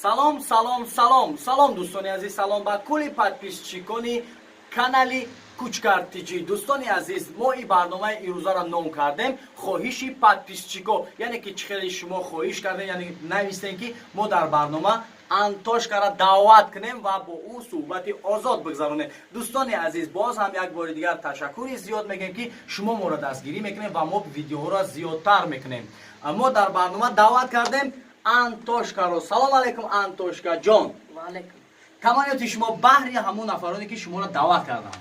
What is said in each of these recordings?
салом салом салом салом дӯстони азиз, салом ба кулли подписчикони канали Кучкартиҷӣ. Дӯстони азиз, мо ин барномаи ирӯзаро ном кардем хоҳиши подписчико, яъне ки чӣ хеле шумо хоҳиш кардем, яъне навистем ки мо дар барнома Антошкара даъват кунем ва бо ӯ суҳбати озод бигзаронем. дӯстони азиз, боз ҳам як бори дигар ташаккури зиёд мегӯем ки шумо моро дастгирӣ мекунем ва мо видеоҳоро зиёдтар мекунем. Мо дар барнома даъват кардем Антошкаро. Салом алейкум Антошка ҷон. Ва алейкум. Таманияти шумо баҳри ҳамун нафароне ки шуморо даъват карданд.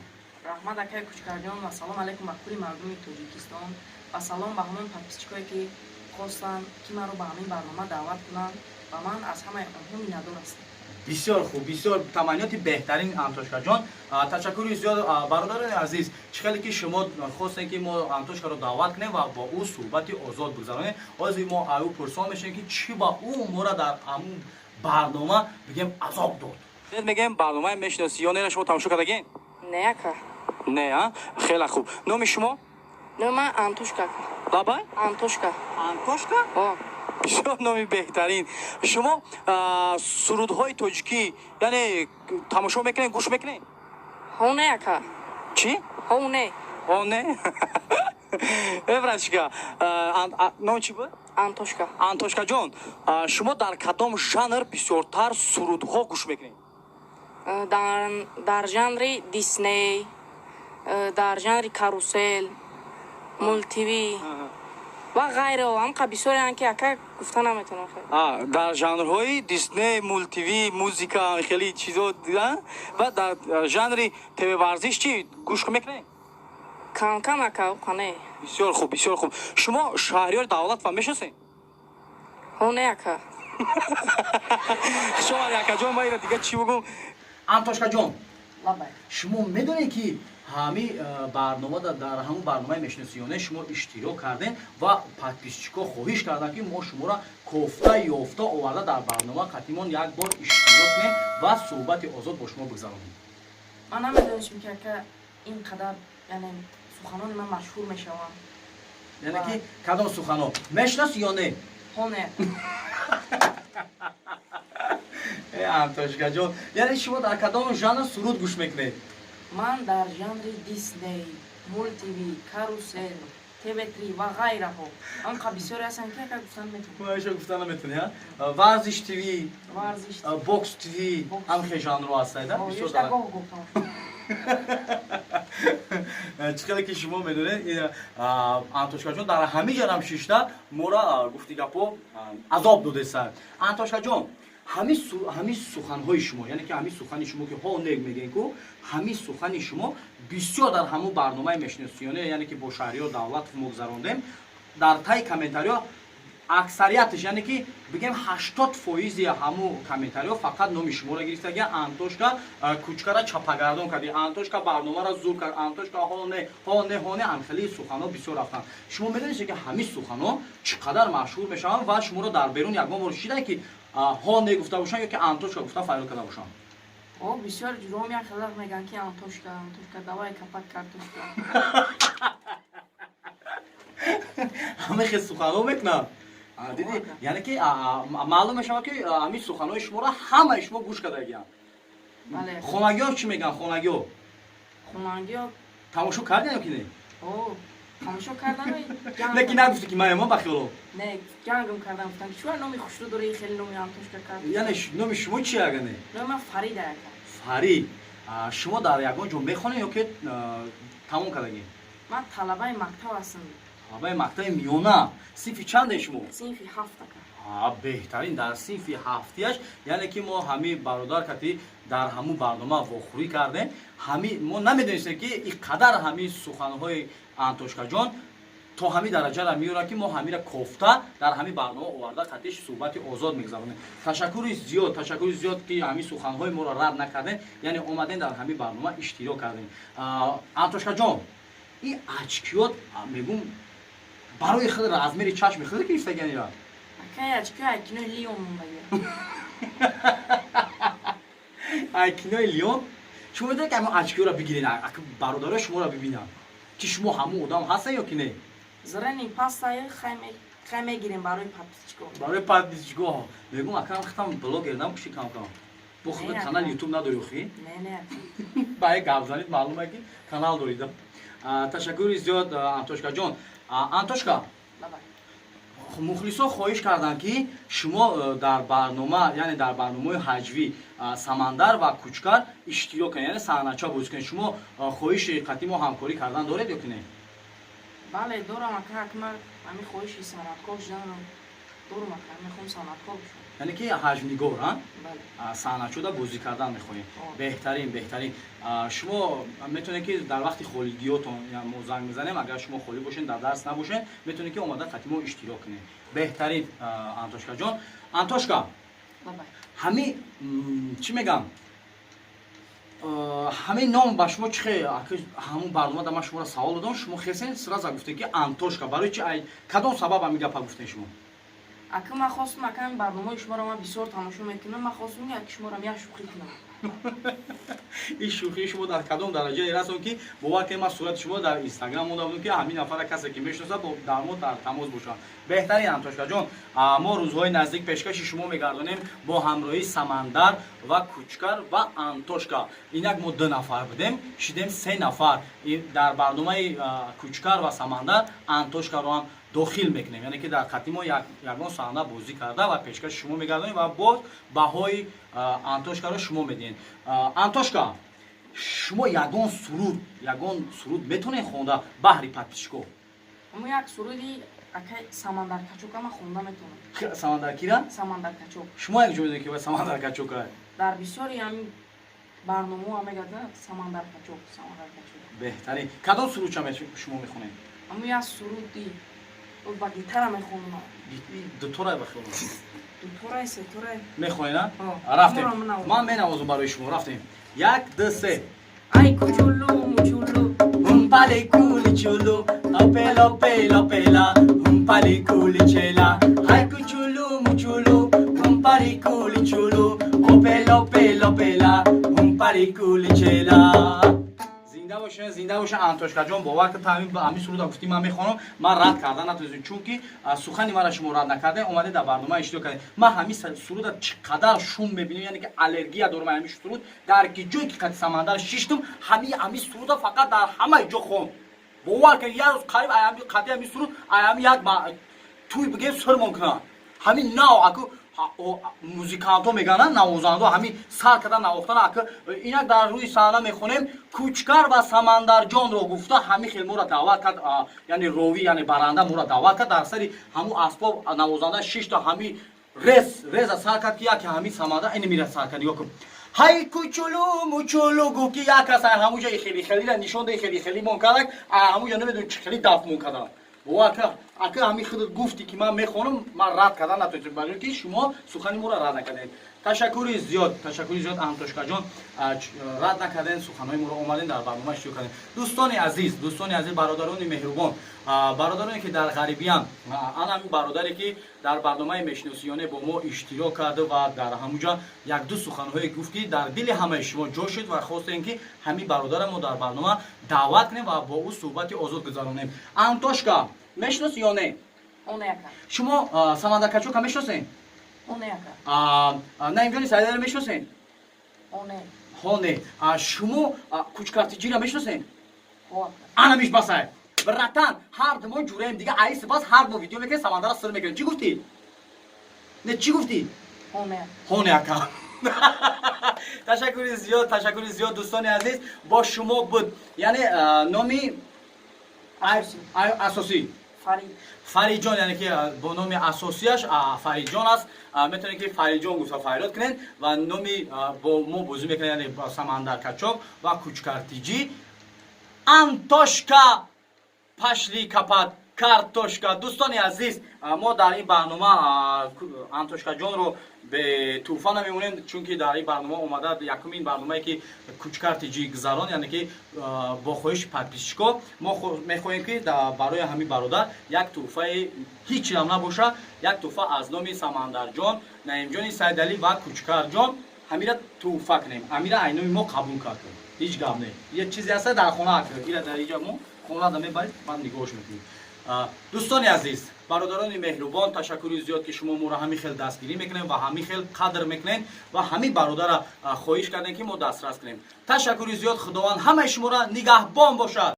Раҳмат акай Кучкарҷон ва салом алейкум ба кулли мардуми Тоҷикистон ва салом ба ҳамон подписчикое ки хостанд ки маро ба ҳамин барнома даъват кунанд ва ман аз ҳамаи онҳо миннатдор ҳастам. бисёр хуб, бисёр таманниёти беҳтарин Антошка ҷон. Ташаккури зиёд бародарони азиз, чӣ хеле ки шумо хостем ки мо Антошкаро даъват кунем ва бо ӯ суҳбати озод бигзаронем. Ҳозир мо аз ӯ пурсон мешавем ки чӣ ба ӯ моро дар ҳамун барнома бигем азоб дод. Мегем барномаи мешиносиёнеро шумо тамошо кардагин? Не ака. Не, а? Хеле хуб. Номи шумо? Номи Антошка ака. Бабай? Антошка. Антошка? О. бисёр номи беҳтарин. Шумо сурудҳои тоҷикӣ, яъне тамошо мекунед, гӯш мекунед? Ҳо не ака. Чӣ? Ҳо не. Ҳо не? Эврачка, ном чӣ буд? Антошка. Антошка ҷон, шумо дар кадом жанр бисёртар сурудҳо гӯш мекунед? Дар жанри Дисней, дар жанри карусел, мултиви ва ғайраҳо ҳамқа бисёреан ки ака гуфта наметавонам. Дар жанрҳои Дисней, мултиви, музика, хеле чизо ва дар жанри телеварзиш чӣ гӯш мекунед? Кам кам ака, қане. Бисёр хуб, бисёр хуб. Шумо Шаҳриёр Давлатова мешиносед? Ҳо не ака. Шумар якаҷон, ма ира дига чӣ бугум? Антошка ҷон, Лабай. шумо медонед ки ҳамин барнома дар ҳамун барномаи мешиносиёне шумо иштирок кардем ва подписчико хоҳиш карданд ки мо шуморо кофта ёфта оварда дар барнома қатъимон як бор иштирок кунем ва суҳбати озод бо шумо бигзаронем. Ман намедонистам ки ака ин қадар яъне суханони ман машҳур мешаванд. Яъне ки кадом суханон мешиносӣ ё не? Ҳо не. Антошка ҷон, яъне шумо дар кадом жанр суруд гӯш мекунед? Ман дар жанри Дисней, мултиви, карусел, ТВ3 ва ғайраҳо ҳамқа бисёре ҳастанд ки ака гуфта наметавонам. Маша гуфта наметавонӣ? Варзиш ТВ, Варзиш, бокс ТВ, ҳамхе жанрҳо ҳастанд? ёштагоҳ гуфтам. Чӣ хеле ки шумо медонед, Антошка ҷон дар ҳамин ҷанам шишта моро гуфти гапо азоб додесад. Антошка ҷон, ҳамин суханҳои шумо, яъне ки ҳамин сухани шумо ки ҳо нег мегӯед ку, ҳамин сухани шумо бисёр дар ҳамун барномаи мешиносиёне, яъне ки бо Шаҳриёр Давлатов мо гузарондем, дар таи комментариҳо аксарияташ, яъне ки бигем 80% ҳамун комментариҳо фақат номи шуморо гирифта ки Антошка кучкара чапагардон карди, Антошка барномаро зур кард, Антошка ҳо не анхели суханҳо бисёр рафтанд. Шумо медонед ки ҳамин суханҳо чӣ қадар машҳур мешаванд ва шуморо дар берун ягон бор шидаед ки ҳо не гуфта бошанд ё ки Антошка гуфта файёл карда бошанд? О, бисёр ҷуром як хеле мегӯянд ки Антошка, давай капак картошка. ҳама хел суханҳо мекунанд. Диди, яъне ки маълум мешавад ки ҳамин суханҳои шуморо ҳамаи шумо гӯш кардагиянд. Бале. Хонагиҳо чӣ мегӯянд? Хонагиҳо Хонагиҳо тамошо кардем ё ки не? о, тамошо кардан Не ки нагуфти ки маемон ба хиёло. не, ҷангам кардам, гуфтам ки чӯ номи хушрӯ дорӣ хеле номи Антошка кард. Яъне номи шумо чӣ агане? Номи ман Фарида ака. Фарид. Шумо дар ягон ҷо мехонед ё ки тамом кардагед? Ман талабаи мактаб ҳастам. Талабаи мактаби миёна. Синфи чандед шумо? Синфи 7 ака. Беҳтарин, дар синфи ҳафтияш, яъне ки мо ҳамин бародар кати дар ҳамун барнома вохӯрӣ кардем. Мо намедонистем ки ин қадар ҳамин суханҳои Антошка ҷон то ҳамин дараҷара меёрад ки мо ҳаминро кофта дар ҳамин барнома оварда қатиш суҳбати озод мегузаронем. Ташаккури зиёд ки ҳамин суханҳои моро рад накардем, яъне омадем дар ҳамин барнома иштирок кардем. Антошка ҷон, ин очкиёт мегум барои хеле размери чашми хеле гирифтагианд ё? Акай очкиё айкинои Лион мондагия. Айкинои Лион? Шумо медонед ки ҳамин очкиёро бигиред, бародарои шуморо бибинанд ки шумо ҳамун одам ҳастед ё ки не? Зрени пастаи хайме хай мегирем барои подписчико. барои подписчикоҳо мегум акам хитам блогер набошӣ камкам бо худат канал ютуб надори хи Не. баи гап занид маълуме ки канал дорида. Ташаккури зиёд Антошка ҷон. Антошка, Бабай. мухлисо хоҳиш карданд ки шумо дар барнома, яъне дар барномаи ҳаҷвӣ Самандар ва Кучкар иштирок кунед, яъне саҳнача бозӣ кунед. Шумо хоҳиши қадимо ҳамкорӣ кардан доред ё ки не? Бале, дорам ака акмар ҳами хоҳиши санъаткор шуданам. Дорам ака мехоҳам санъаткор бошам. Яъне ки ҳаҷвнигор, Бале. саҳначуда бозӣ кардан мехоҳед. О. Беҳтарин. Шумо метавонед ки дар вақти холигиётон мо занг мезанем, агар шумо холӣ бошед, дар дарс набошед, метавонед ки омада қадимо иштирок кунед. Беҳтарин Антошка ҷон. Антошка, Бабай. ҳами чӣ мегам? ҳамин ном ба шумо чӣ ҳамун барнома да ман шуморо савол додам, шумо хесен сразу гуфтед ки Антошка. Барои чӣ кадом сабаб ҳамин гапа гуфтед шумо? Ака ман хостам ака ин барномаи шуморо ман бисёр тамошо мекунам. Ман хостам як шуморо як шӯхӣ кунам. ин шӯхии шумо дар кадом дараҷае расон ки бовар ки ман сурати шумо дар Инстаграм монда будам ки ҳамин нафара касе ки мешиносад дар мо дар тамос бошад. Беҳтарин Антошка ҷон, мо рӯзҳои наздик пешкаши шумо мегардонем бо ҳамроҳии Самандар ва Кучкар ва Антошка. Инак мо 2 нафар будем, шидем 3 нафар. Дар барномаи Кучкар ва Самандар Антошкаро ҳам дохил мекунем, яъне ки дар қадимо ягон саҳна бозӣ карда ва пешкаши шумо мегардонем ва боз баҳои Антошкаро шумо медиҳед. Антошка, шумо ягон суруд метавонед хонда баҳри подписчикҳо? Ҳамон як суруди ака Самандар Качока ман хонда метавонам. Самандар кира? Самандар Качок. Шумо як ҷо медонед ки Самандар Качока? Дар бисёри ҳамин барномаҳо мегардад Самандар Качок. Беҳтарин. Кадом сурудча шумо мехонед? Ҳамон як суруди ба гитара мехонам. Дутора бахонед. Дутора, сетора. Мехонед, а? Ҳо. Рафтем. Шуморо менавозам. Ман менавозам барои шумо. Рафтем. 1, 2, 3. Ай кучулу мучулу. Humpali kuli chulu, opela pela pela, humpali kuli chela. Hai kuchulu muchulu, humpali kuli chulu, opela pela pela, humpali kuli chela. Зинда бошен Антошка ҷон, бовар ки ҳамин суруда гуфтӣ ман мехонам, ман рад карда натонистам, чунки сухани мара шумо рад накарда омаде дар барнома иштирок кардем. Ман ҳамин суруда чӣ қадар шум мебинем, яъне ки аллергия дорам ҳамин суруд, дар ки ҷое ки қати Самандар шиштум, ҳамин суруда фақат дар ҳамаи ҷо хонд. бовар кунед як рӯз қариб қати ҳамин суруд як туй бигем сир мумкина. ҳамин нав аку музикантҳо мегӯянд, навозандаҳо ҳамин сар карда навохтан ака инак дар рӯи саҳна мехонем Кучкар ва Самандарҷонро гуфта ҳамин хел моро даъват кард, яъне ровӣ яъне баранда моро даъват кард дар сари ҳамун асбоб навозанда 6 та ҳамин реза сар кард ки яке ҳамин Самандар ин мира сар кард. Нигоҳ кун. Ҳай кучулу мучулу гуфт ки як кас ҳамуҷа хелихелира нишон даҳи хелихелимон кардак, ҳамуҷа намедонам чӣ хели дафтмон кардам. ака ҳамин худат гуфтӣ ки ман мехонам, ман рад карда натонистам, барои ки шумо сухани моро рад накардед. Ташаккури зиёд Антошка ҷон, рад накардем суханҳои моро, омадем дар барнома иштирок кардем. Дӯстони азиз, бародарони меҳрубон, бародароне ки дар ғарибиянд, ана ҳамин бародаре ки дар барномаи мешиносиёне бо мо иштирок карда ва дар ҳамуҷа як-ду суханҳое гуфт ки дар дили ҳамаи шумо ҷой шуд ва хостем ки ҳамин бародарро мо дар барнома даъват кунем ва бо ӯ суҳбати озод гузаронем. Антошка, мешиноси ё не? Оне ака. Шумо Самандар Качока мешиносед? Оне ака. Наимҷони Сайдаро мешиносед? Оне. Ҳоне. Шумо Кучкартиҷиро мешиносед? Ҳо ака. Анамиш басай. Братан, ҳар ду мо ҷураем дига, айс бас ҳар ду видео мекунем Самандарро сир мекунем. Чӣ гуфтӣ? Не, чӣ гуфтӣ? Оне. Ҳоне ака. Ташаккури зиёд дӯстони азиз, бо шумо буд. Яъне номи асосӣ Фариҷон, яъне ки бо номи асосияш Фариҷон аст. Метавонед ки Фариҷон гуфта фарёд кунед ва номи бо мо бозӣ мекунед, яъне Самандар Качок ва Кучкартиҷӣ. Антошка пашли капад картошка. Дӯстони азиз, мо дар ин барнома Антошкаҷонро бетӯҳфа намемонем, чунки дар ин барнома омада якумин барномае ки Кучкартиҷӣ гузарон, яъне ки бо хоҳиши подписчикҳо мо мехоҳем ки барои ҳамин бародар як тӯҳфаи ҳеҷ чизам набоша, як тӯҳфа аз номи Самандарҷон, Наимҷони Сайдалӣ ва Кучкарҷон ҳамира тӯҳфа кунем. ҳамира айноми мо қабул кардем. ҳеҷ гап не. як чизе ҳаста дар хона ира дар инҷа мо хонада мебаред, ман нигоҳш мекунем. Дӯстони азиз, бародарони меҳрубон, ташаккури зиёд ки шумо моро ҳамин хел дастгирӣ мекунед ва ҳамин хел қадр мекунед ва ҳамин бародара хоҳиш кардем ки мо дастрас кунем. Ташаккури зиёд. Худованд ҳамаи шуморо нигаҳбон бошад.